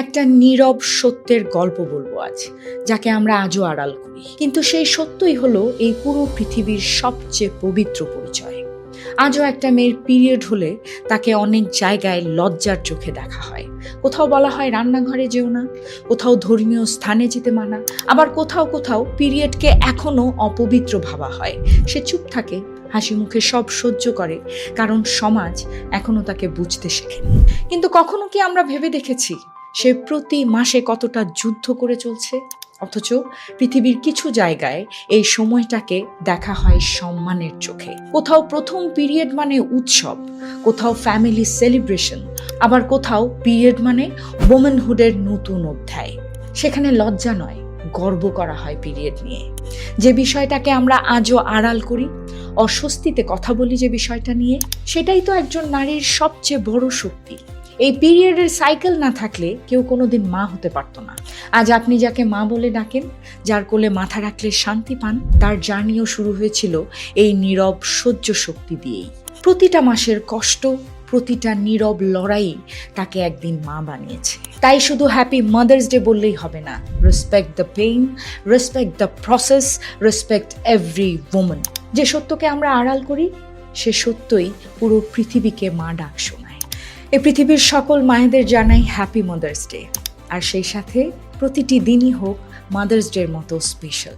একটা নীরব সত্যের গল্প বলবো আজ, যাকে আমরা আজও আড়াল করি, কিন্তু সেই সত্যই হলো এই পুরো পৃথিবীর সবচেয়ে পবিত্র পরিচয়। আজও একটা মেয়ের পিরিয়ড হলে তাকে অনেক জায়গায় লজ্জার চোখে দেখা হয়। কোথাও বলা হয় রান্নাঘরে যেও না, কোথাও ধর্মীয় স্থানে যেতে মানা, আবার কোথাও কোথাও পিরিয়ডকে এখনো অপবিত্র ভাবা হয়। সে চুপ থাকে, হাসি মুখে সব সহ্য করে, কারণ সমাজ এখনো তাকে বুঝতে শেখেনি। কিন্তু কখনো কি আমরা ভেবে দেখেছি সে প্রতি মাসে কতটা যুদ্ধ করে চলছে? অথচ পৃথিবীর কিছু জায়গায় এই সময়টাকে দেখা হয় সম্মানের চোখে। কোথাও প্রথম পিরিয়ড মানে উৎসব, কোথাও ফ্যামিলি সেলিব্রেশন, আবার কোথাও পিরিয়ড মানে ওমেনহুডের নতুন অধ্যায়। সেখানে লজ্জা নয়, গর্ব করা হয় পিরিয়ড নিয়ে। যে বিষয়টাকে আমরা আজও আড়াল করি, অস্বস্তিতে কথা বলি যে বিষয়টা নিয়ে, সেটাই তো একজন নারীর সবচেয়ে বড় শক্তি। এই পিরিয়ডের সাইকেল না থাকলে কেউ কোনোদিন মা হতে পারতো না। আজ আপনি যাকে মা বলে ডাকেন, যার কোলে মাথা রাখলে শান্তি পান, তার জার্নিও শুরু হয়েছিল এই নীরব সহ্য শক্তি দিয়েই। প্রতিটা মাসের কষ্ট, প্রতিটা নীরব লড়াই তাকে একদিন মা বানিয়েছে। তাই শুধু হ্যাপি মাদার্স ডে বললেই হবে না। Respect the pain, respect the process, respect every woman. যে সত্যকে আমরা আড়াল করি, সে সত্যই পুরো পৃথিবীকে মা ডাক শোনায়। এই পৃথিবীর সকল মায়েদের জানাই হ্যাপি মাদার্স ডে, আর সেই সাথে প্রতিটি দিনই হোক মাদার্স ডের মতো স্পেশাল।